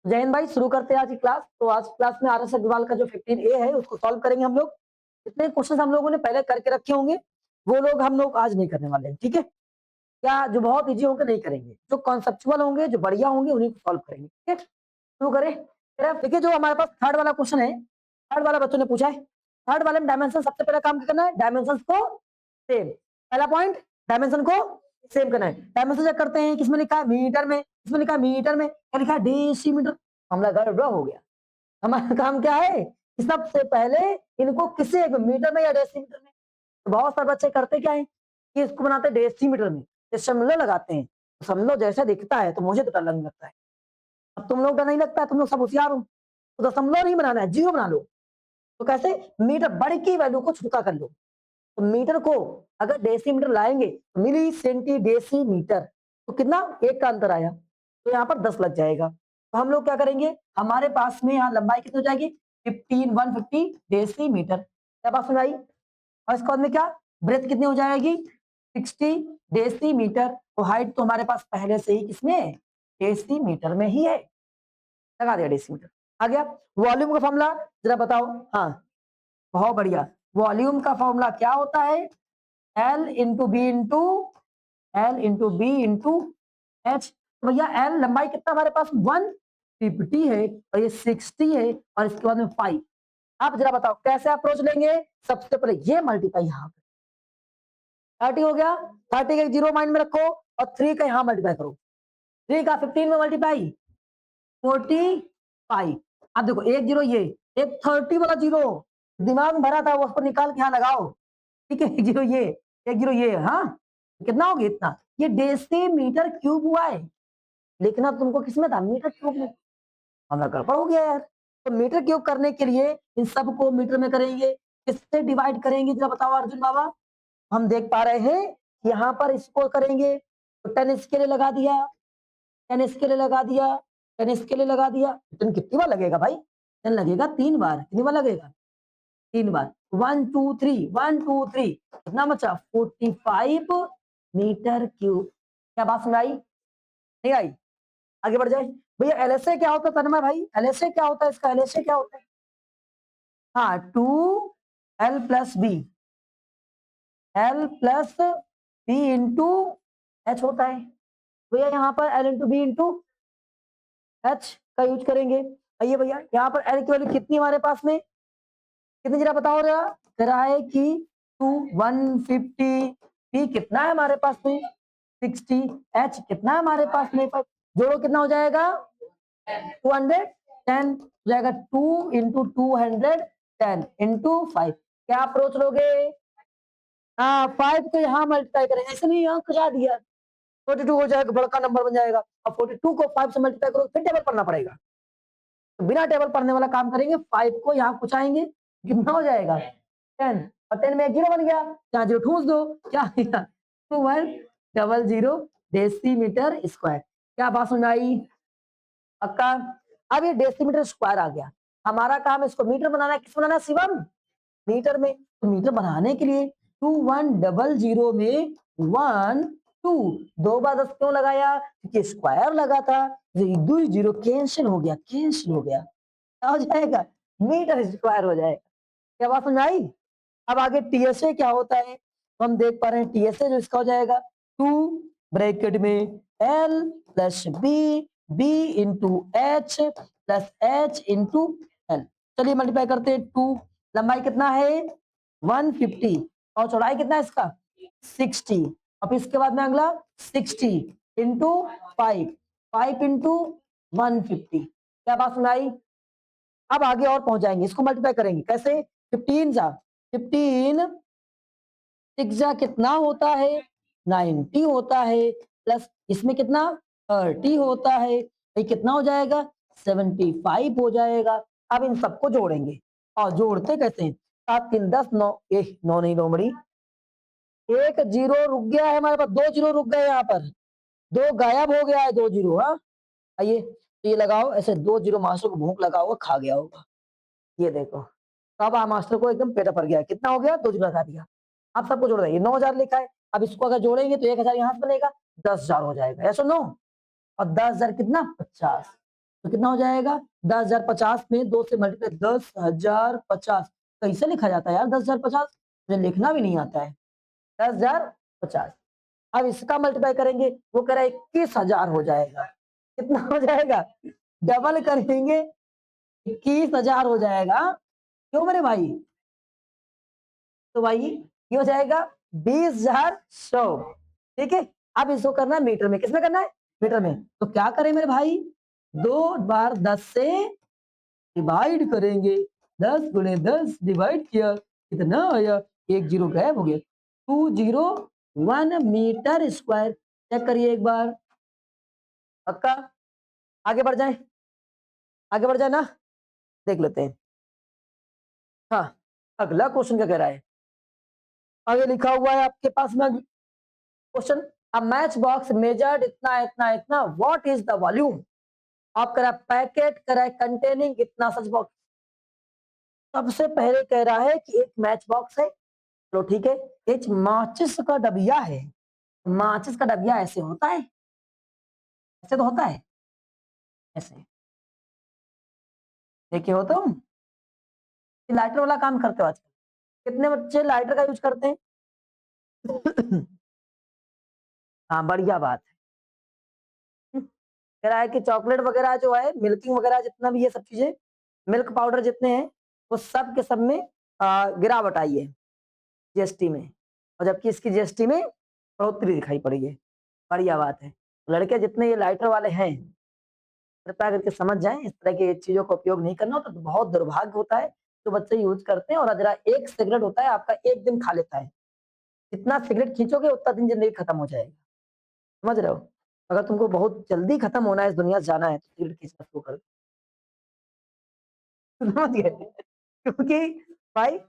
जय हिंद भाई, शुरू करते हैं आज की क्लास। तो आज क्लास में आर.एस. अग्रवाल का जो 15A है उसको सॉल्व करेंगे हम लोग। जितने क्वेश्चन हम लोगों ने पहले करके रखे होंगे वो लोग हम लोग आज नहीं करने वाले हैं, ठीक है। क्या जो बहुत इजी होंगे नहीं करेंगे, जो कॉन्सेप्चुअल होंगे, जो बढ़िया होंगे उन्हीं को सॉल्व करेंगे, ठीक है। शुरू करें। देखिए जो हमारे पास थर्ड वाला क्वेश्चन है, थर्ड वाला बच्चों ने पूछा है। थर्ड वाले में डायमेंशन सबसे पहले काम क्या करना है, डायमेंशन को सेम। पहला पॉइंट, डायमेंशन को सेम करना है। डायमेंशन चेक करते हैं, किसमें लिखा है मीटर में, किसमें लिखा है मीटर में, क्या लिखा है डेसीमीटर। हमला गड़बड़ हो गया। हमारा काम क्या है कि सबसे पहले इनको किसी एक मीटर में या डेसीमीटर में। तो बहुत सारे बच्चे करते क्या है कि इसको बनाते डेसीमीटर में, दशमलव लगाते हैं। दशमलव जैसे दिखता है तो मुझे तो डर लगने लगता है। अब तुम लोग का नहीं लगता है, तुम लोग सब होशियार हो। तो दशमलव नहीं बनाना है, जीरो बना लो। तो कैसे, मीटर बड़ी की वैल्यू को छोटा कर लो। तो मीटर को अगर डेसीमीटर लाएंगे तो मिली सेंटी डेसीमीटर, तो कितना एक का अंतर आया, तो यहाँ पर 10 लग जाएगा। तो हम लोग क्या करेंगे, हमारे पास में यहाँ लंबाई कितनी हो जाएगी 150 डेसीमीटर। क्या बात सुनाई। और इसके बाद में क्या, ब्रेथ कितनी हो जाएगी 60 डेसीमीटर। तो हाइट तो हमारे पास पहले से ही किसमें डेसीमीटर में ही है, लगा दिया डेसीमीटर। आ गया वॉल्यूम का फॉर्मूला, जरा बताओ। हाँ बहुत बढ़िया। वॉल्यूम का फॉर्मूला क्या होता है, L into B into H. तो भैया एल लंबाई कितना हमारे पास 150 है और ये 60 है और इसके बाद में 5। आप जरा बताओ कैसे अप्रोच लेंगे। सबसे पहले ये मल्टीप्लाई यहाँ पे 30 हो गया, 30 का एक जीरो माइंड में रखो और 3 का यहाँ मल्टीप्लाई करो। 3 का 15 में मल्टीप्लाई 45। अब देखो एक जीरो ये, एक 30 वाला जीरो दिमाग में भरा था वो उसको निकाल के यहाँ लगाओ, ठीक है। एक जीरो ये, एक जीरो ये, हाँ कितना हो गया इतना, ये डेसीमीटर क्यूब हुआ है। लिखना तुमको किसमें था, मीटर क्यूब में। हमारा गड़बड़ हो गया यार। तो मीटर क्यूब करने के लिए इन सबको मीटर में करेंगे, किससे डिवाइड करेंगे जरा बताओ अर्जुन बाबा। हम देख पा रहे हैं यहाँ पर इसको करेंगे तो 10 इसके लिए लगा दिया, 10 इसके लिए लगा दिया, 10 इसके लिए लगा दिया। 10 कितनी बार लगेगा भाई, 10 लगेगा 3 बार। कितनी बार लगेगा, 3 बार। 1 2 3, 1 2 3 कितना बचा 45 मीटर क्यूब। क्या बात सुन आई, नहीं आई। आगे बढ़ जाए भैया। एलएसए क्या होता है तन्मय भाई, एलएसए क्या होता है इसका, एलएसए क्या होता है। हाँ 2 L plus B, L plus B into H होता है भैया। यहाँ पर L into B into H का यूज करेंगे। आइए भैया यहाँ पर एल की वैल्यू कितनी हमारे पास में, कितनी जरा बताओ जरा। कह रहा है कि 150, बी कितना है हमारे पास में 60, एच कितना है हमारे पास में 5। जोड़ो कितना हो जाएगा 210 हो जाएगा। 2 इंटू 210 इंटू 5। क्या अप्रोच लोगे, हाँ 5 को यहाँ मल्टीप्लाई करें, ऐसे नहीं यहाँ खजा दिया 42 हो जाएगा, बड़का नंबर बन जाएगा। अब 42 को 5 से मल्टीप्लाई करो फिर टेबल पढ़ना पड़ेगा। तो बिना टेबल पढ़ने वाला काम करेंगे, 5 को यहाँ कुचाएंगे, कितना हो जाएगा 10 और 10 में एक जीरो बन गया, यहाँ जीरो ठूस दो, क्या 2100 डेसीमीटर स्क्वायर। क्या बात समझ आई पक्का। अब ये डेसीमीटर स्क्वायर आ गया, हमारा काम इसको मीटर बनाना है। किस बनाना है शिवम, मीटर में। तो मीटर बनाने के लिए 2100 में 1 2 दो बार 10 क्यों लगाया, क्योंकि स्क्वायर लगा था। दो जीरो कैंसिल हो गया, कैंसिल हो गया, क्या हो जाएगा मीटर स्क्वायर हो जाएगा। क्या बात समझ आई। अब आगे टीएसए क्या होता है, तो हम देख पा रहे हैं टीएसए जो इसका हो जाएगा 2 ब्रैकेट में L plus B, B into H plus H into L. चलिए मल्टीप्लाई करते हैं। 2 लंबाई कितना है 150 और चौड़ाई कितना है इसका 60। अब इसके बाद में अगला 60 इंटू 5, 5 इंटू 150। क्या बात सुनाई। अब आगे और पहुंच जाएंगे, इसको मल्टीप्लाई करेंगे कैसे, 15 जा 15 6 जा कितना होता है 90 होता है, प्लस इसमें कितना 30 होता है, ये कितना हो जाएगा 75 हो जाएगा। अब इन सबको जोड़ेंगे और जोड़ते कैसे हैं, 7 3 10 9, 9 नहीं 9 बड़ी, एक जीरो रुक गया है हमारे पास, 2 जीरो रुक गए यहाँ पर, 2 गायब हो गया है, 2 जीरो। हाँ आइए तो ये लगाओ ऐसे, 2 जीरो मास्टर को भूख लगा होगा, खा गया होगा, ये देखो। तो अब मास्टर को एकदम पेट भर गया, कितना हो गया 2 जीरो लगा दिया। आप सबको जोड़ देंगे, 9000 लिखा है। अब इसको अगर जोड़ेंगे तो 1000 यहाँ से बनेगा, 10000 हो जाएगा, ऐसा नो। और 10000 कितना 50। तो कितना हो जाएगा 10,050 में 2 से मल्टीप्लाई 10,050 कैसे लिखा जाता है यार 10,050 मुझे लिखना भी नहीं आता है 10,050 अब इसका मल्टीप्लाई करेंगे वो कह रहा है 21,000 हो जाएगा कितना हो जाएगा डबल करेंगे 21,000 हो जाएगा क्यों मेरे भाई तो भाई ये हो जाएगा 20,100 ठीक है अब इसको करना है मीटर में किसमें करना है मीटर में तो क्या करें मेरे भाई 2 बार 10 से डिवाइड करेंगे 10 × 10 डिवाइड किया कितना आया 1 जीरो गायब हो गया 201 मीटर स्क्वायर चेक करिए एक बार पक्का आगे बढ़ जाए आगे बढ़ जाए ना देख लेते हैं हाँ अगला क्वेश्चन क्या कह रहा है आगे लिखा हुआ है आपके पास में question a match box measured इतना इतना इतना व्हाट इज द वॉल्यूम आप कह रहा है पैकेट कह रहा है कंटेनिंग इतना सच बॉक्स सबसे पहले कह रहा है कि एक मैच बॉक्स है चलो ठीक है एक माचिस का डबिया है माचिस का डबिया ऐसे होता है ऐसे तो होता है ऐसे देखे हो तुम लाइटर वाला काम करते हो आजकल कितने बच्चे लाइटर का यूज करते हैं हाँ बढ़िया बात है कह रहा है कि चॉकलेट वगैरह जो है मिल्किंग वगैरह जितना भी ये सब चीजें मिल्क पाउडर जितने हैं वो सब के सब में गिरावट आई है जीएसटी में और जबकि इसकी जीएसटी में बढ़ोतरी दिखाई पड़ी है बढ़िया बात है लड़के जितने ये लाइटर वाले हैं कृपया करके समझ जाएं इस तरह की चीजों का उपयोग नहीं करना तो बहुत दुर्भाग्य होता है जो बच्चे यूज करते हैं और जरा एक सिगरेट होता है आपका एक दिन खा लेता है जितना सिगरेट खींचोगे उतना दिन जिंदगी खत्म हो जाएगी समझ रहे हो अगर तुमको बहुत जल्दी खत्म होना है इस दुनिया से जाना है तो सिगरेट खींचना शुरू कर समझ गए क्योंकि भाई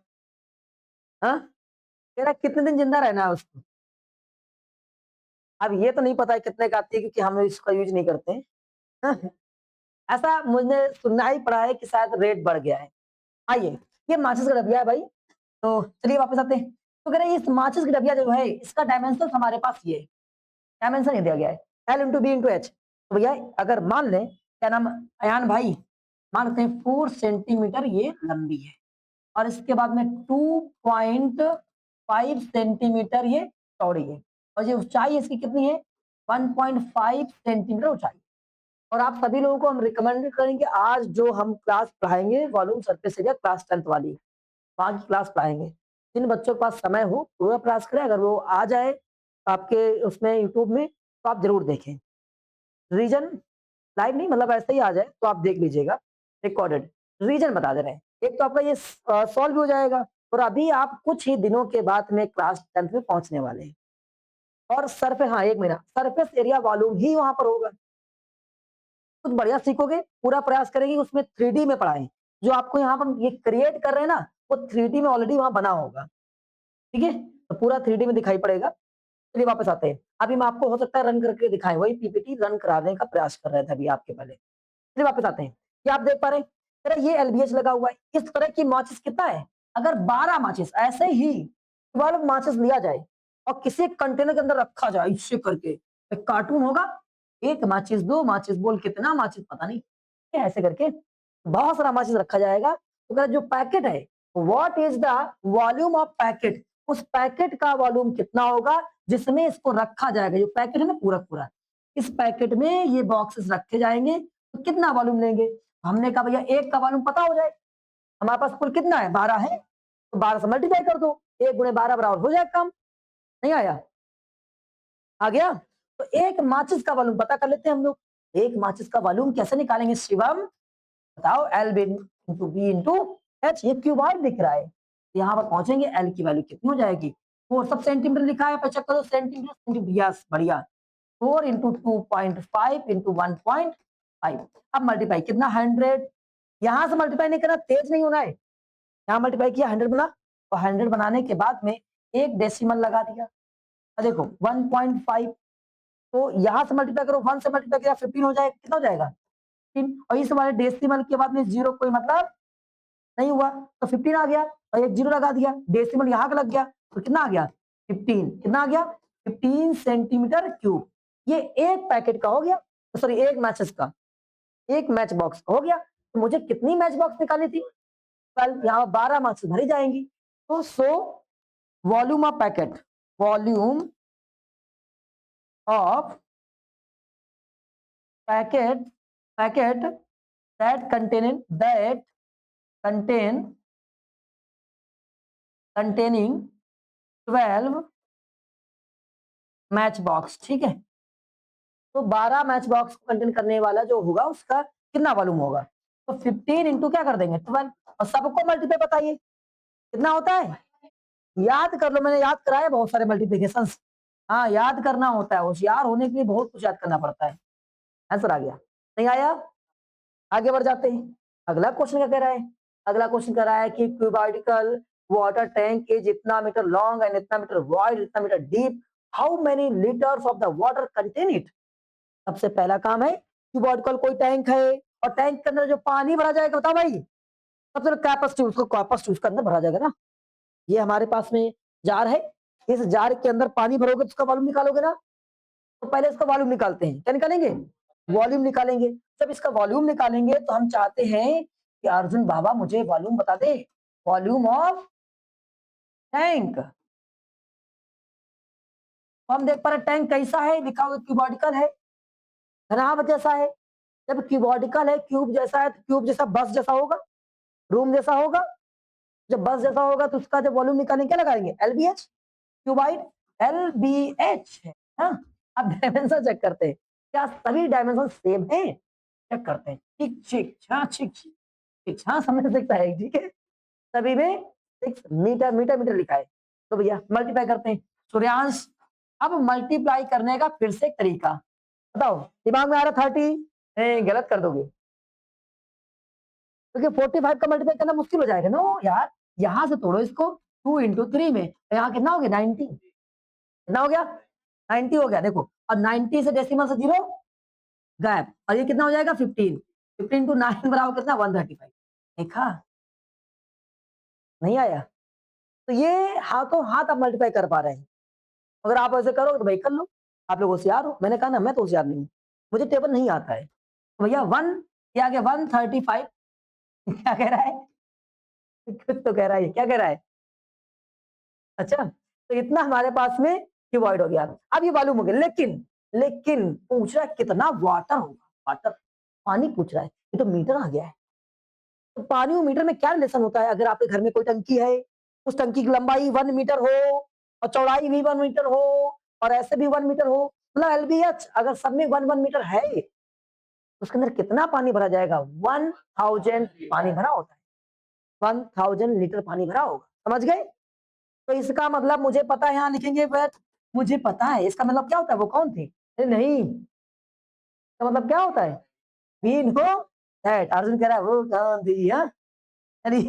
हाँ तेरा कितने दिन जिंदा रहना है उसको अब ये तो नहीं पता है कितने का आती है क्योंकि हम इसका यूज नहीं करते हैं हाँ? ऐसा मुझे सुनना ही पड़ा है कि शायद रेट बढ़ गया है आइए ये माचिस का डबिया है भाई तो चलिए वापस आते हैं तो कह रहे हैं इस माचिस की डबिया जो है इसका डायमेंशन हमारे पास ये डायमेंशन ही दिया गया है L × B × H तो भैया अगर मान लें क्या नाम अयान भाई मानते हैं 4 सेंटीमीटर ये लंबी है और इसके बाद में 2.5 सेंटीमीटर ये चौड़ी है और ये ऊंचाई इसकी कितनी है 1.5 सेंटीमीटर ऊंचाई और आप सभी लोगों को हम रिकमेंड करेंगे आज जो हम क्लास पढ़ाएंगे volume surface area class 10th वाली वहाँ की क्लास पढ़ाएंगे जिन बच्चों के पास समय हो पूरा प्रयास करें अगर वो आ जाए आपके उसमें यूट्यूब में तो आप जरूर देखें रीजन लाइव नहीं मतलब ऐसे ही आ जाए तो आप देख लीजिएगा रिकॉर्डेड रीजन बता दे रहे हैं एक तो आपका ये सॉल्व भी हो जाएगा और अभी आप कुछ ही दिनों के बाद में क्लास 10th में पहुंचने वाले हैं और सरफेस हाँ एक महीना सरफेस एरिया वॉल्यूम ही वहां पर होगा कुछ बढ़िया सीखोगे पूरा प्रयास करेंगे उसमें 3D में पढ़ाएं जो आपको यहाँ पर ये क्रिएट कर रहे हैं ना वो 3D में ऑलरेडी वहां बना होगा ठीक है तो पूरा 3D में दिखाई पड़ेगा चलिए वापस आते हैं अभी मैं आपको हो सकता है रन करके दिखाएं वही पीपीटी रन कराने का प्रयास कर रहे थे अभी आपके पहले चलिए वापस आते हैं क्या आप देख पा रहे हैं ये एलबीएच लगा हुआ है इस तरह की माचिस कितना है अगर 12 माचिस ऐसे ही 12 माचिस लिया जाए और किसी कंटेनर के अंदर रखा जाए इससे करके एक कार्टून होगा एक माचिस दो माचिस बोल कितना माचिस पता नहीं ऐसे करके बहुत सारा माचिस रखा जाएगा तो जो पैकेट है what is the volume of packet उस पैकेट का वॉल्यूम कितना होगा जिसमें इसको रखा जाएगा जो पैकेट है ना पूरा पूरा इस पैकेट में ये बॉक्सेस रखे जाएंगे तो कितना वॉल्यूम लेंगे हमने कहा भैया एक का वॉल्यूम पता हो जाए हमारे पास कुल कितना है 12 है तो 12 से मल्टीप्लाई कर दो 1 × 12 बराबर हो जाए कम नहीं आया आ गया तो एक माचिस का वॉल्यूम पता कर लेते हैं हम लोग एक माचिस का वॉल्यूम कैसे निकालेंगे शिवम बताओ L/B/H ये क्यूबाइड दिख रहा है यहाँ पर पहुंचेंगे L की वैल्यू कितनी हो जाएगी 4 सब सेंटीमीटर लिखा है पर चेक करो सेंटीमीटर यस बढ़िया 4 × 2.5 × 1.5 अब मल्टीप्लाई कितना 100 यहां से मल्टीप्लाई नहीं करना तेज नहीं होना है यहाँ मल्टीप्लाई किया 100 बना और 100 बनाने के बाद में एक डेसिमल लगा दिया देखो 1.5 तो यहाँ से मल्टीप्लाई करो 1 से मल्टीप्लाई किया 15 हो जाएगा कितना हो जाएगा 15 और इस वाले डेसिमल के बाद में जीरो कोई मतलब नहीं हुआ तो 15 आ गया और एक जीरो लगा दिया डेसिमल यहाँ का लग गया तो कितना आ गया 15 कितना आ गया 15 सेंटीमीटर क्यूब ये एक पैकेट का हो गया सॉरी एक मैचेस का एक मैच बॉक्स हो गया। तो मुझे कितनी मैच बॉक्स निकालनी थी? कल यहाँ 12 मार्क्स भरी जाएंगी। तो so volume of packet, volume of packet, packet that contain containing 12 match box, ठीक है। तो 12 मैच बॉक्स को कंटेन करने वाला जो होगा उसका कितना वॉल्यूम होगा? तो 15 इंटू क्या कर देंगे 12, और सबको मल्टीप्लाई बताइए कितना होता है, याद कर लो, मैंने याद कराया बहुत सारे मल्टीप्लिकेशन। हाँ याद करना होता है, होशियार होने के लिए बहुत कुछ याद करना पड़ता है। आंसर आ गया, नहीं आया? आगे बढ़ जाते हैं। अगला क्वेश्चन क्या कह रहा है? अगला क्वेश्चन कह रहा है कि क्यूबार्टिकल वाटर टैंक इज इतना मीटर लॉन्ग एंड इतना मीटर वाइड, इतना metre deep, how many litres of the water contain it. सबसे पहला काम है, क्यूबार्टिकल कोई टैंक है और टैंक के अंदर जो पानी भरा जाएगा, बताओ भाई, सबसे कैपेसिटी, उसको कैपेसिटी उसके अंदर भरा जाएगा ना। ये हमारे पास में जार है, इस जार के अंदर पानी भरोगे तो उसका वॉल्यूम निकालोगे ना। तो पहले इसका वॉल्यूम निकालते हैं, क्या निकालेंगे? वॉल्यूम निकालेंगे। जब इसका वॉल्यूम निकालेंगे तो हम चाहते हैं कि अर्जुन बाबा मुझे वॉल्यूम बता दे, वॉल्यूम ऑफ टैंक। तो हम देख पा रहे टैंक कैसा है, लिखा हुआ क्यूबॉडिकल है, घनाभ जैसा है। जब क्यूबॉडिकल है, क्यूब जैसा है, तो क्यूब जैसा बस जैसा होगा, रूम जैसा होगा। जब बस जैसा होगा तो उसका जब वॉल्यूम निकालेंगे क्या लगाएंगे? एलबीएच, क्यूबाइड, एलबीएच है। हाँ, अब डायमेंशन चेक करते हैं, क्या सभी डायमेंशन सेम है, चेक करते हैं। ठीक ठीक, हाँ ठीक ठीक, हाँ समझ सकता है, ठीक है। सभी में 6 मीटर मीटर मीटर लिखा है। तो भैया मल्टीप्लाई करते हैं। सूर्यांश, अब मल्टीप्लाई करने का फिर से एक तरीका बताओ, दिमाग में आ रहा 30? नहीं, गलत कर दोगे, क्योंकि 45 का मल्टीप्लाई करना मुश्किल हो जाएगा ना यार। यहां से तोड़ो इसको, 2 इंटू 3 में, तो यहाँ कितना हो गया 90, कितना हो गया 90 हो गया, देखो। और 90 से डेसिमल से 0 गैप, और ये कितना हो जाएगा 15, 15 टू 9 बराबर कितना 135। देखा, नहीं आया? तो ये हाथों हाथ आप मल्टीप्लाई कर पा रहे हैं। अगर आप ऐसे करोगे तो भाई कर लो, आप लोग होशियार हो। मैंने कहा ना मैं तो होशियार नहीं हूँ, मुझे टेबल नहीं आता है। तो भैया 1, ये आ गया 135। क्या कह रहा है? कुछ तो कह रहा है, क्या कह रहा है? अच्छा, तो इतना हमारे पास में क्यूबॉइड हो गया। अब ये मालूम हो गया, लेकिन लेकिन पूछ रहा है कितना वाटर होगा, वाटर, पानी पूछ रहा है, ये तो मीटर आ गया है। तो पानी और मीटर में क्या रिलेशन होता है? अगर आपके घर में कोई टंकी है, उस टंकी की लंबाई 1 मीटर हो और चौड़ाई भी 1 मीटर हो और ऐसे भी 1 मीटर हो, मतलब एलबीएच अगर सब में 1 मीटर है, उसके अंदर कितना पानी भरा जाएगा? 1000 पानी भरा होता है, 1000 लीटर पानी भरा होगा। समझ गए? तो इसका मतलब मुझे पता है, यहाँ लिखेंगे बट मुझे पता है इसका मतलब क्या होता है। वो कौन थी? अरे नहीं, इसका मतलब क्या होता है? We know that. अर्जुन कह रहा है वो कौन थी? हाँ, अरे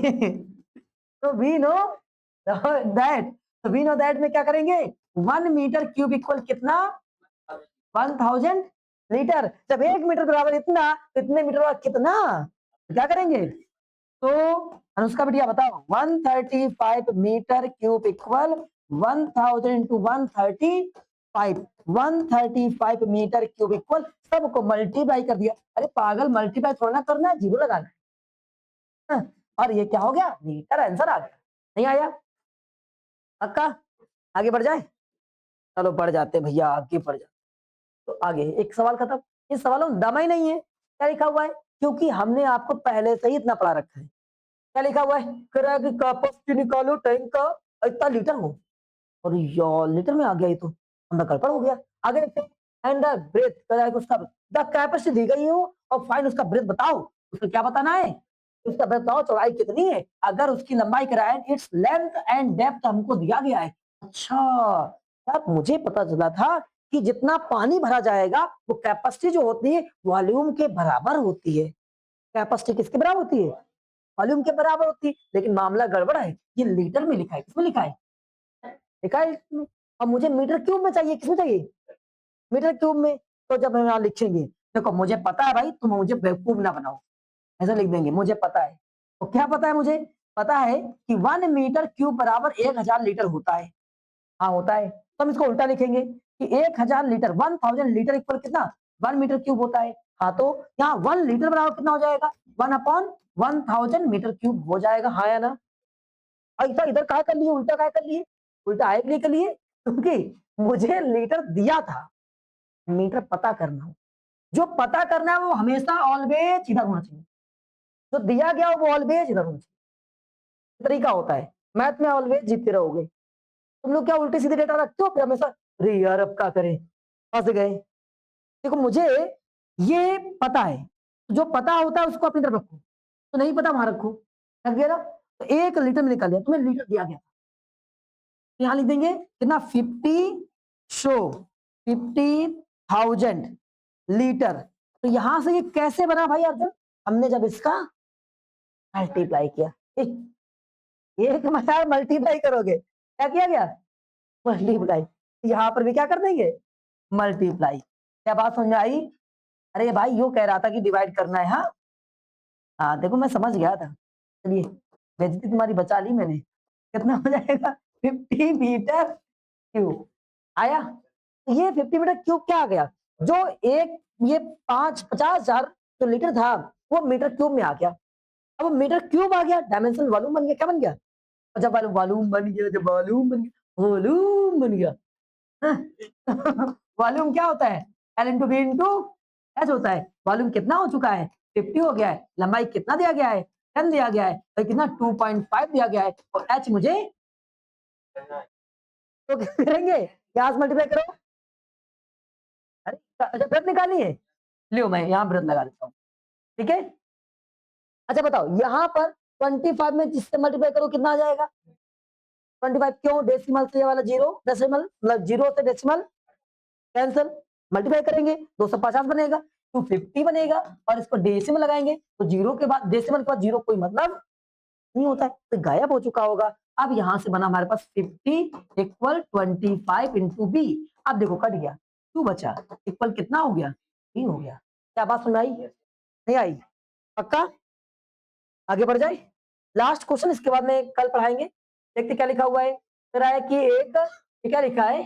तो वी नो दैट, तो वी नो दैट में क्या करेंगे? 1 मीटर क्यूब इक्वल कितना? 1000 लीटर। जब 1 मीटर बराबर इतना, तो इतने मीटर बराबर कितना? तो क्या करेंगे? तो अनुष्का बिटिया बताओ, 135 metre cube equal 1000 into 135, 135 metre cube equal, सबको मल्टीप्लाई कर दिया। अरे पागल, मल्टीप्लाई थोड़ा ना करना है, जीरो लगाना है। हाँ, और ये क्या हो गया? मीटर आंसर आ गया। नहीं आया? पक्का? आगे बढ़ जाए? चलो बढ़ जाते भैया, आगे बढ़ जाते। तो आगे एक सवाल खत्म। इस सवालों में दम ही नहीं है, क्या लिखा हुआ है? क्योंकि हमने आपको पहले से ही इतना पढ़ा रखा है। क्या लिखा हुआ है? क्रैक कैपेसिटी निकालो टैंक का, इतना लीटर हो। और यार लीटर में आ गया, ये तो हम गड़बड़ हो गया। आगे देखते हैं। एंड द ब्रेथ, क्रैक उसका द कैपेसिटी दी गई हो और फाइंड उसका ब्रेथ बताओ। उसको क्या बताना है? उसका ब्रेथ बताओ, चौड़ाई कितनी है, अगर उसकी लंबाई कराए, इट्स लेंथ एंड डेप्थ हमको दिया गया है। अच्छा यार, मुझे पता चला था कि जितना पानी भरा जाएगा वो कैपेसिटी जो होती है वॉल्यूम के बराबर होती है। कैपेसिटी किसके बराबर होती है? वॉल्यूम के बराबर होती है। लेकिन मामला गड़बड़ है, ये लीटर में लिखा है। किसमें लिखा है? लिखा है इसमें। अब मुझे मीटर क्यूब में चाहिए, किसमें चाहिए? मीटर क्यूब में। तो जब हम यहाँ लिखेंगे, देखो मुझे पता है भाई, तुम मुझे बेवकूफ ना बनाओ, ऐसा लिख देंगे मुझे पता है। तो क्या पता है? मुझे पता है कि 1 मीटर क्यूब बराबर 1000 लीटर होता है। हाँ होता है। तो हम इसको उल्टा लिखेंगे कि 1000 लीटर, 1000 लीटर इक्वल कितना? 1 मीटर क्यूब होता है। हाँ तो यहाँ 1 लीटर बराबर कितना हो जाएगा 1/1000 मीटर क्यूब हो जाएगा, हाँ या ना। ऐसा इधर क्या कर लिए, उल्टा क्या कर लिए, उल्टा आए के लिए कर लिए, क्योंकि मुझे लीटर दिया था, मीटर पता करना हो। जो पता करना है वो हमेशा ऑलवेज इधर होना चाहिए, जो दिया गया वो ऑलवेज इधर होना चाहिए। तरीका होता है, मैथ में ऑलवेज जीतते रहोगे। तुम लोग क्या उल्टे सीधे डेटा रखते हो फिर हमेशा, अरे यार अब क्या करें, फंस गए। देखो मुझे ये पता है, जो पता होता है उसको अपनी तरफ रखो, तो नहीं पता वहां रखो, रख गया ना। तो 1 लीटर में निकल गया, तुम्हें लीटर दिया गया, यहां लिख देंगे कितना 50,000 लीटर। तो यहां से ये कैसे बना भाई अर्जुन, हमने जब इसका मल्टीप्लाई किया, एक में यार मल्टीप्लाई करोगे, क्या किया गया मल्टीप्लाई, यहां पर भी क्या कर देंगे मल्टीप्लाई। क्या बात समझ में आई। अरे भाई यो कह रहा था कि डिवाइड करना है, हाँ हाँ देखो मैं समझ गया था। चलिए बेइज्जती तुम्हारी बचा ली मैंने, कितना हो जाएगा 50 मीटर क्यूब आया। ये 50 मीटर क्यूब क्या आ गया, जो एक ये 50,000 जो लीटर था वो मीटर क्यूब में आ गया। अब मीटर क्यूब आ गया, डायमेंशन वॉल्यूम बन गया, क्या बन गया, और जब वॉल्यूम बन गया, जब वॉल्यूम बन गया, वॉल्यूम बन गया। वॉल्यूम क्या होता है, L into B into H होता है। वॉल्यूम कितना हो चुका है 50 हो गया है, लंबाई कितना दिया गया है 10 दिया गया है, तो कितना 2.5 दिया गया है, और एच मुझे तो क्या करेंगे यहाँ से मल्टीप्लाई करो। अरे अच्छा व्रत निकालनी है, लियो मैं यहाँ व्रत लगा देता हूँ, ठीक है। अच्छा बताओ यहाँ पर 25 में जिससे मल्टीप्लाई करो कितना आ जाएगा 25, क्यों डेसिमल से ये वाला जीरो, डेसिमल मतलब जीरो से डेसिमल कैंसिल, मल्टीप्लाई करेंगे 250 बनेगा, 250 बनेगा, और इसको डेसिमल लगाएंगे तो जीरो के बाद डेसिमल के बाद जीरो कोई मतलब नहीं होता है, तो गायब हो चुका होगा। अब यहां से बना हमारे पास 50 इक्वल 25 इंटू बी। अब देखो कट गया, 2 बचा, इक्वल कितना हो गया बी हो गया। क्या बात सुन आई नहीं आई, पक्का आगे बढ़ जाए। लास्ट क्वेश्चन इसके बाद में कल पढ़ाएंगे। देखते क्या लिखा हुआ है, कह रहा है कि एक क्या लिखा है,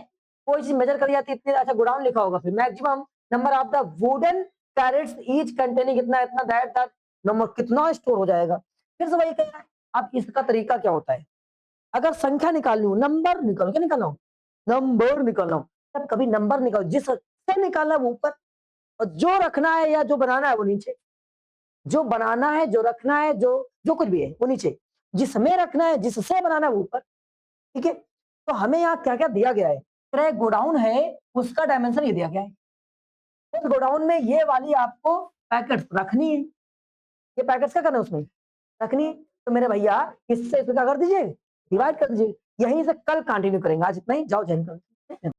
कोई चीज मेजर करी जाती है इतनी, अच्छा गोडाउन लिखा होगा, फिर maximum number of the wooden crates each containing इतना इतना, दैट नंबर कितना स्टोर हो जाएगा। फिर से वही कह रहा है। अब इसका तरीका क्या होता है, अगर संख्या निकालनी हो, नंबर निकालो, क्या निकालना हो नंबर निकालना हो, तब कभी नंबर निकालो जिससे निकालना है वो ऊपर, और जो रखना है या जो बनाना है वो नीचे, जो बनाना है जो रखना है जो जो कुछ भी है वो नीचे, जिसमें रखना है जिससे बनाना है वो ऊपर, ठीक है। तो हमें यहाँ क्या क्या दिया गया है, तो एक गोडाउन है उसका डायमेंशन ये दिया गया है, उस गोडाउन में ये वाली आपको पैकेट्स रखनी है, ये पैकेट्स क्या करना है उसमें रखनी है, तो मेरे भैया इससे इसको क्या कर दीजिए डिवाइड कर दीजिए। यहीं से कल कंटिन्यू करेंगे, आज इतना ही, जाओ जॉइन करो।